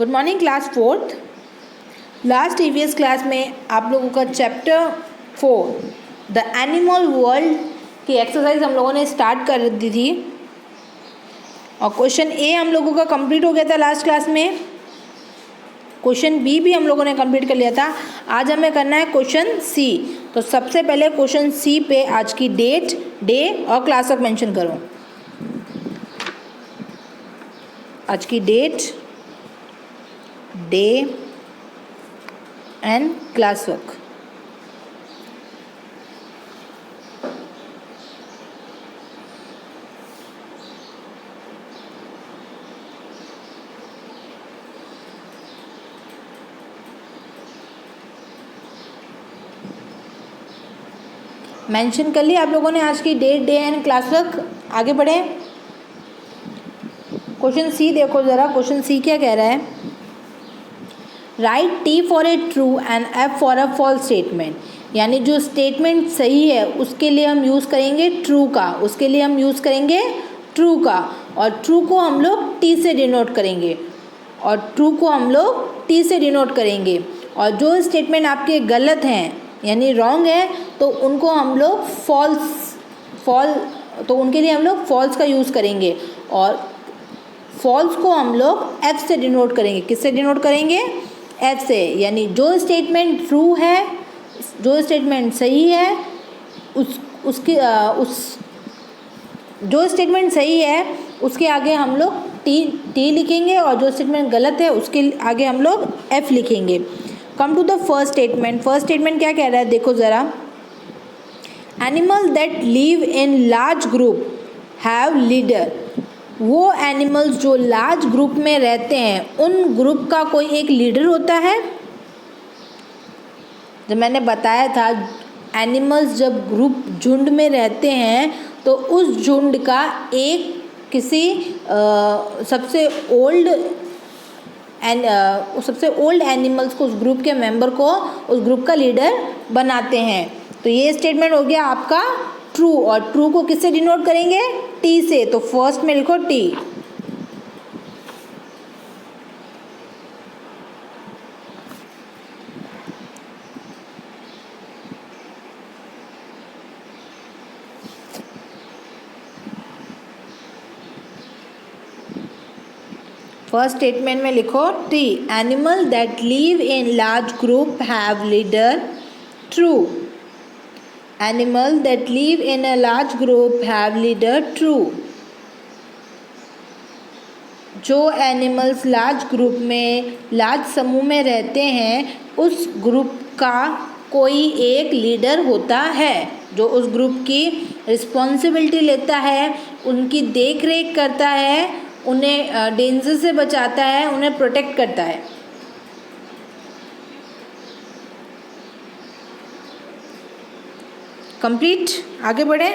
Good morning class fourth. Last EVS class में आप लोगों का चैप्टर 4 द एनिमल वर्ल्ड की एक्सरसाइज हम लोगों ने स्टार्ट कर दी थी और क्वेश्चन ए हम लोगों का कंप्लीट हो गया था लास्ट क्लास में। क्वेश्चन बी भी हम लोगों ने कंप्लीट कर लिया था। आज हमें करना है क्वेश्चन सी। तो सबसे पहले क्वेश्चन सी पे आज की डेट, डे और क्लास वर्क मेंशन करो। आज की date, day and class work. Mention कर लिया आप लोगों ने आज की date, day and class work. आगे बढ़े। क्वेश्चन सी देखो ज़रा। क्वेश्चन सी क्या कह रहा है? Write T for A true and F for a false statement. यानी जो स्टेटमेंट सही है उसके लिए हम यूज़ करेंगे ट्रू का, उसके लिए हम यूज़ करेंगे ट्रू का, और ट्रू को हम लोग टी से डिनोट करेंगे, और ट्रू को हम लोग टी से डिनोट करेंगे। और जो स्टेटमेंट आपके गलत हैं यानी रॉन्ग है तो उनको हम लोग तो उनके लिए हम लोग फॉल्स का यूज़ करेंगे, और फॉल्स को हम लोग एफ से डिनोट करेंगे। किससे डिनोट करेंगे? एफ से। यानी जो स्टेटमेंट ट्रू है, जो स्टेटमेंट सही है जो स्टेटमेंट सही है उसके आगे हम लोग टी लिखेंगे, और जो स्टेटमेंट गलत है उसके आगे हम लोग एफ लिखेंगे। Come to the first statement. First statement क्या कह रहा है देखो ज़रा। Animal that live in large group have leader. वो एनिमल्स जो लार्ज ग्रुप में रहते हैं उन ग्रुप का कोई एक लीडर होता है। जब मैंने बताया था एनिमल्स जब ग्रुप झुंड में रहते हैं तो उस झुंड का एक किसी सबसे ओल्ड एनिमल्स को, उस ग्रुप के मेंबर को उस ग्रुप का लीडर बनाते हैं। तो ये स्टेटमेंट हो गया आपका ट्रू, और ट्रू को किससे डिनोट करेंगे? टी से। तो फर्स्ट में लिखो टी। फर्स्ट स्टेटमेंट में लिखो T. Animal that live in large group have leader. True. Animal that live in a large group have leader. True. जो एनिमल्स लार्ज ग्रुप में, लार्ज समूह में रहते हैं उस ग्रुप का कोई एक लीडर होता है जो उस ग्रुप की रिस्पॉन्सिबिलिटी लेता है, उनकी देख रेख करता है, उन्हें डेंजर से बचाता है, उन्हें प्रोटेक्ट करता है। कंप्लीट। आगे बढ़े।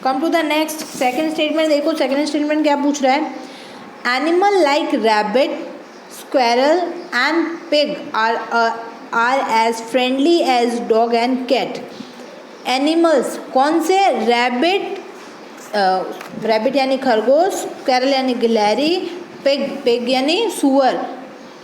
Come to the next second statement. देखो सेकेंड स्टेटमेंट क्या पूछ रहा है। Animal like rabbit, squirrel and pig are as friendly as dog and cat. Animals कौन से? रैबिट यानी खरगोश, स्क्वेरल यानी गिलहरी, पिग यानी सुअर।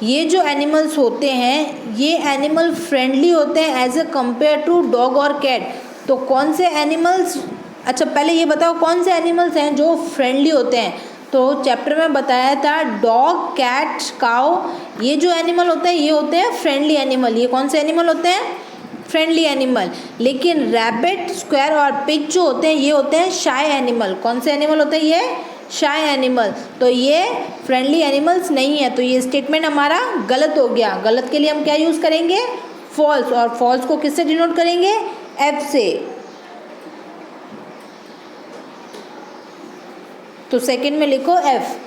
ये जो एनिमल्स होते हैं ये एनिमल फ्रेंडली होते हैं as a compare to dog और कैट। तो कौन से एनिमल्स, अच्छा पहले ये बताओ कौन से एनिमल्स हैं जो फ्रेंडली होते हैं। तो चैप्टर में बताया था डॉग, कैट, काऊ, ये जो एनिमल होते हैं ये होते हैं फ्रेंडली एनिमल। ये कौन से एनिमल होते हैं? Friendly animal. लेकिन रैबिट, स्क्वायर और पिग जो होते हैं ये होते हैं शाय एनिमल। कौन से एनिमल होते हैं ये? शाय एनिमल। तो ये फ्रेंडली एनिमल्स नहीं है। तो ये स्टेटमेंट हमारा गलत हो गया। गलत के लिए हम क्या यूज़ करेंगे? फॉल्स। और फॉल्स को किससे डिनोट करेंगे? एफ से। तो सेकंड में लिखो F.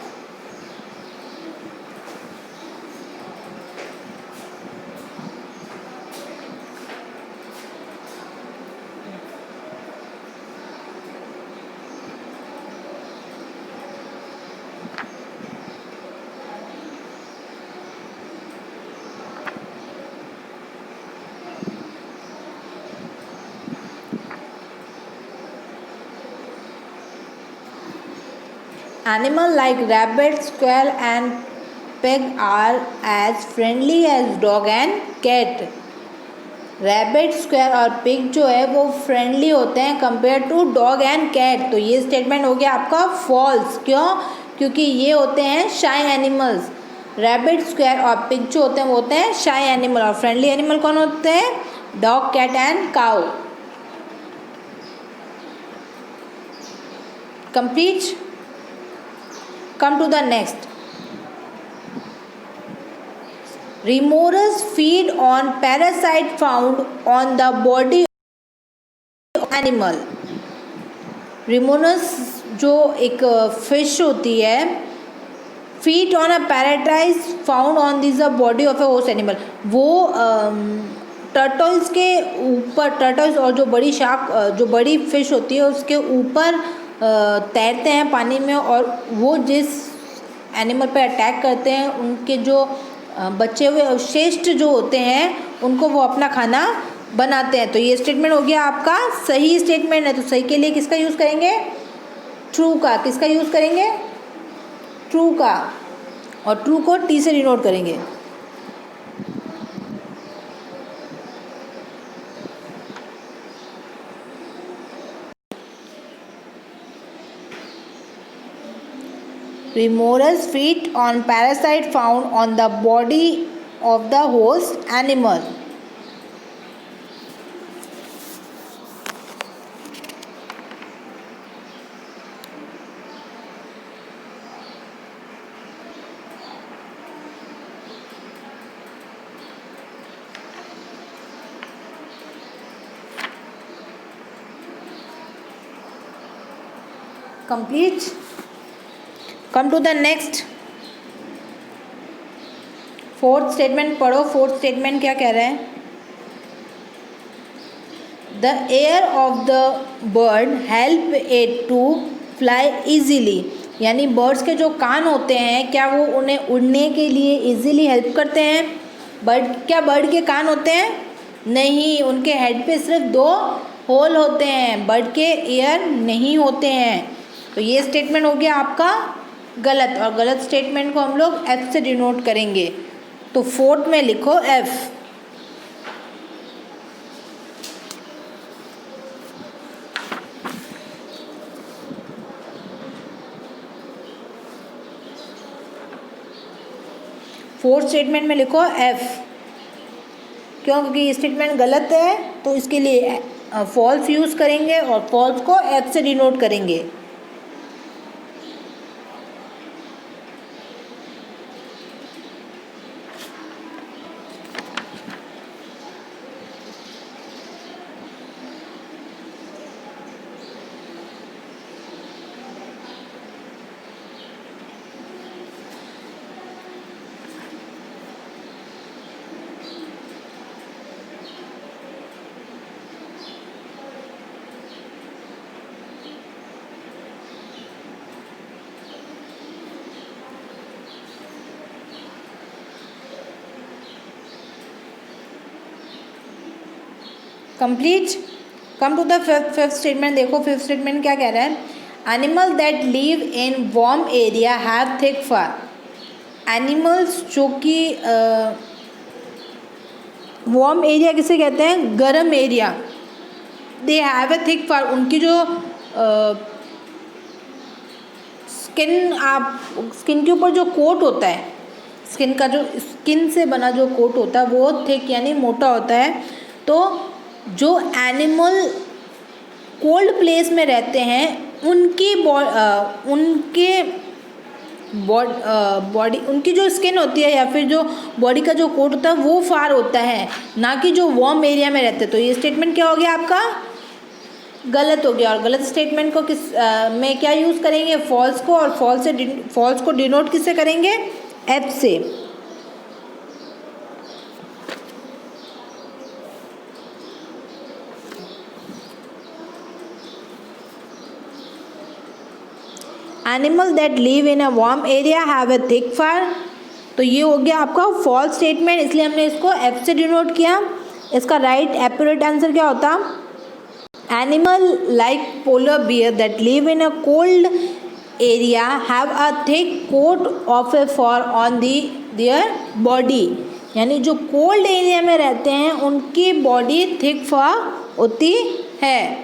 Animal like rabbit, squirrel and pig are as friendly as dog and cat. Rabbit, squirrel और पिग जो है वो फ्रेंडली होते हैं compare to dog and cat. तो ये स्टेटमेंट हो गया आपका फॉल्स। क्यों? क्योंकि ये होते हैं शाई एनिमल्स। रैबिट, स्क्वेयर और पिग जो होते हैं वो होते हैं शाई एनिमल, और फ्रेंडली एनिमल कौन होते हैं? Dog, cat and cow. Complete. Come to the next. Remorhers feed on parasite found on the body of animal. Remorhers जो एक फिश होती है, feed on a parasite found on the body of a host animal. वो turtles के ऊपर, turtles और जो बड़ी शार्क, जो बड़ी फिश होती है उसके ऊपर तैरते हैं पानी में, और वो जिस एनिमल पे अटैक करते हैं उनके जो बचे हुए अवशेष जो होते हैं उनको वो अपना खाना बनाते हैं। तो ये स्टेटमेंट हो गया आपका सही स्टेटमेंट है। तो सही के लिए किसका यूज़ करेंगे? ट्रू का। किसका यूज़ करेंगे? ट्रू का। और ट्रू को टी से डिनोट करेंगे। Remorhers feed on parasite found on the body of the host animal. Complete. Come to the next. Fourth statement पढ़ो। फोर्थ स्टेटमेंट क्या कह रहा है? The ear of the bird help it to fly easily. यानी birds के जो कान होते हैं क्या वो उन्हें उड़ने के लिए इजीली हेल्प करते हैं? क्या बर्ड के कान होते हैं? नहीं, उनके हेड पे सिर्फ 2 होल होते हैं, बर्ड के ईयर नहीं होते हैं। तो ये स्टेटमेंट हो गया आपका गलत, और गलत स्टेटमेंट को हम लोग एफ से डिनोट करेंगे। तो फोर्थ में लिखो एफ। फोर्थ स्टेटमेंट में लिखो एफ। क्यों? क्योंकि ये स्टेटमेंट गलत है, तो इसके लिए फॉल्स यूज़ करेंगे और फॉल्स को एफ से डिनोट करेंगे। Complete. Come to the fifth statement. देखो फिफ्थ स्टेटमेंट क्या कह रहा है? Animal that live in warm area have thick fur. Animals जो कि वार्म एरिया किसे कहते हैं? गर्म area. They have a thick fur. उनकी जो स्किन के ऊपर जो कोट होता है, स्किन से बना जो कोट होता है वो थिक यानी मोटा होता है। तो जो एनिमल कोल्ड प्लेस में रहते हैं उनकी बॉडी, उनकी जो स्किन होती है या फिर जो बॉडी का जो कोट होता है वो फार होता है, ना कि जो वार्म एरिया में रहते हैं। तो ये स्टेटमेंट क्या हो गया आपका? गलत हो गया। और गलत स्टेटमेंट को में क्या यूज़ करेंगे? फॉल्स को। और फॉल्स को डिनोट किससे करेंगे? एफ से। Animal that live in a warm area have a thick fur. तो ये हो गया आपका फॉल्स स्टेटमेंट, इसलिए हमने इसको एफ से डिनोट किया। इसका राइट एक्यूरेट आंसर क्या होता? Animal like polar bear that live in a cold area have a thick coat of a fur on their body, यानी जो कोल्ड एरिया में रहते हैं उनकी बॉडी थिक फर होती है।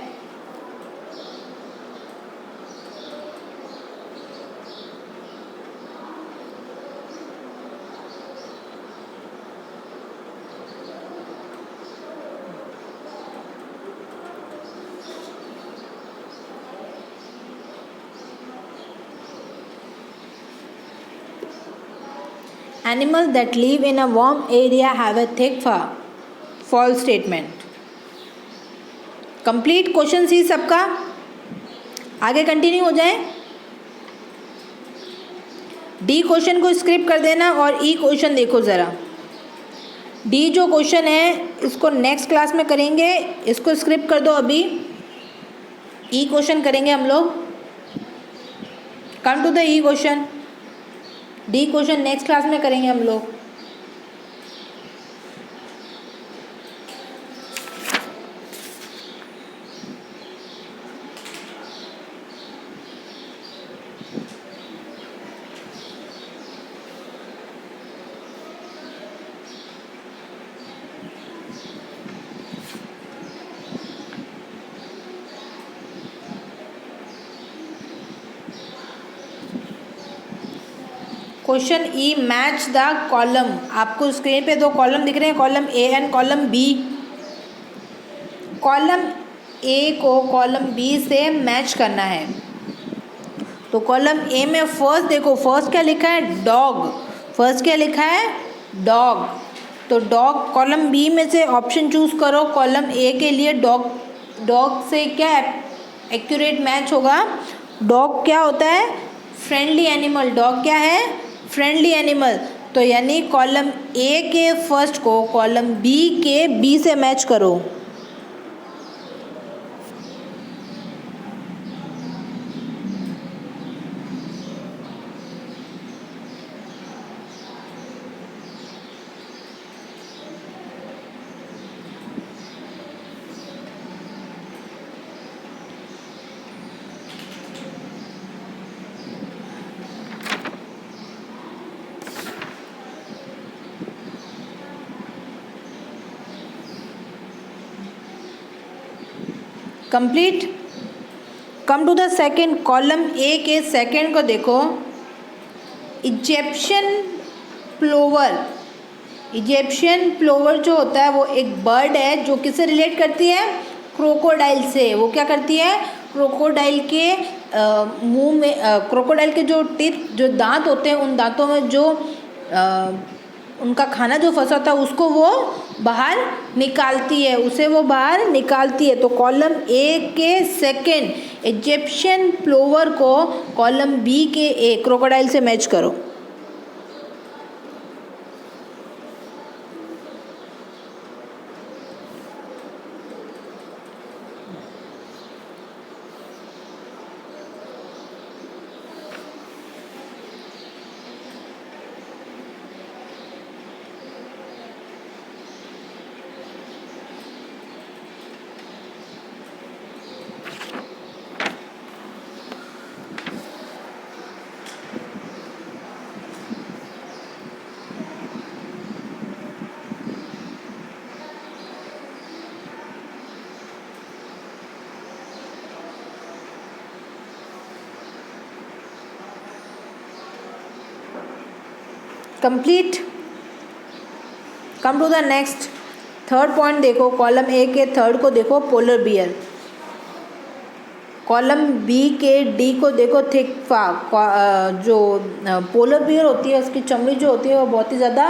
Animals that live in a warm area have a thick fur. False statement. Complete question C सबका, आगे कंटिन्यू हो जाए। डी क्वेश्चन को स्क्रिप कर देना और ई क्वेश्चन देखो ज़रा। डी जो क्वेश्चन है इसको नेक्स्ट क्लास में करेंगे, इसको स्क्रिप कर दो अभी। ई क्वेश्चन करेंगे हम लोग। Come to the E question. D question next class में करेंगे हम लोग। Question E, match the column. आपको स्क्रीन पे दो कॉलम दिख रहे हैं, column A and column B. Column A को कॉलम बी से मैच करना है। तो कॉलम ए में फर्स्ट देखो, फर्स्ट क्या लिखा है? डॉग। फर्स्ट क्या लिखा है? डॉग। तो डॉग, कॉलम बी में से ऑप्शन चूज करो कॉलम ए के लिए। डॉग, डॉग से क्या एक्यूरेट मैच होगा? डॉग क्या होता है? Friendly animal. डॉग क्या है? Friendly animal. तो यानी कॉलम ए के फर्स्ट को कॉलम बी के बी से मैच करो। Complete. Come to the second, column A के सेकेंड को देखो। Egyptian plover. इजिप्शियन प्लोवर जो होता है वो एक बर्ड है जो किससे रिलेट करती है? क्रोकोडाइल से। वो क्या करती है? क्रोकोडाइल के मुंह में, क्रोकोडाइल के जो टीथ, जो दांत होते हैं, उन दांतों में जो उनका खाना जो फंसा होता है उसको वो बाहर निकालती है, उसे वो बाहर निकालती है। तो कॉलम ए के सेकेंड इजिप्शियन प्लोवर को कॉलम बी के ए क्रोकोडाइल से मैच करो। Complete. Come to the next, third point देखो। कॉलम ए के थर्ड को देखो, पोलर बियर। कॉलम बी के डी को देखो, थिक फर। जो पोलर बियर होती है उसकी चमड़ी जो होती है वो बहुत ही ज़्यादा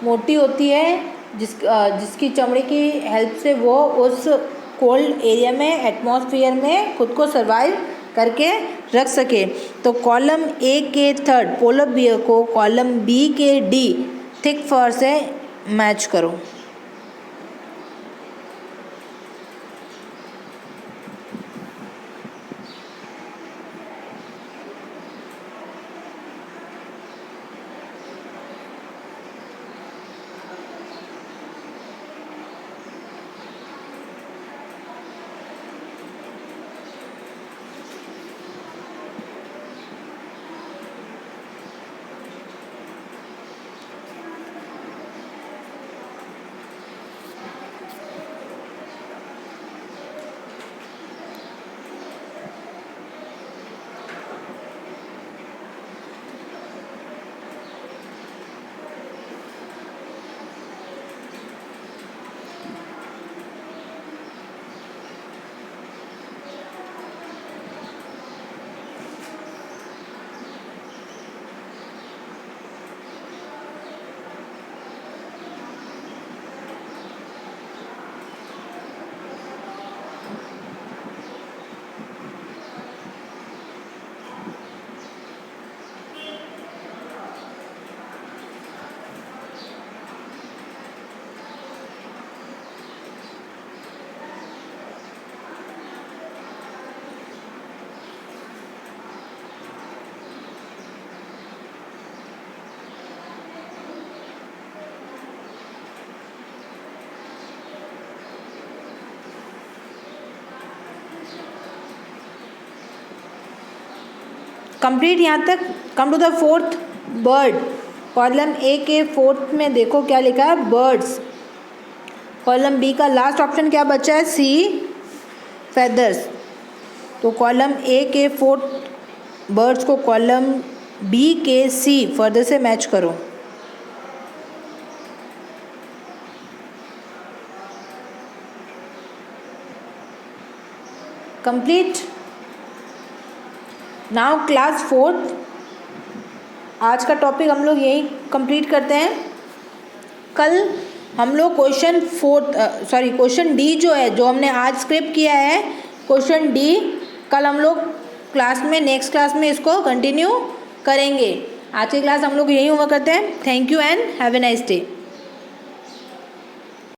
मोटी होती है, जिसकी चमड़ी की हेल्प से वो उस कोल्ड एरिया में, एटमॉस्फेयर में खुद को सर्वाइव करके रख सके। तो कॉलम ए के थर्ड पोलर बियर को कॉलम बी के डी थिक फर से मैच करो। कंप्लीट यहाँ तक। Come to the fourth, bird. Column A के फोर्थ में देखो क्या लिखा है, बर्ड्स। कॉलम बी का लास्ट ऑप्शन क्या बचा है, सी, फेदर्स। तो कॉलम ए के फोर्थ बर्ड्स को कॉलम बी के सी फर्दर से मैच करो। कंप्लीट। नाउ क्लास फोर्थ, आज का टॉपिक हम लोग यही कंप्लीट करते हैं। कल हम लोग क्वेश्चन डी जो है, जो हमने आज स्क्रिप्ट किया है क्वेश्चन डी, कल हम लोग क्लास में, नेक्स्ट क्लास में इसको कंटिन्यू करेंगे। आज की क्लास हम लोग यही होमवर्क करते हैं। Thank you and have a nice day.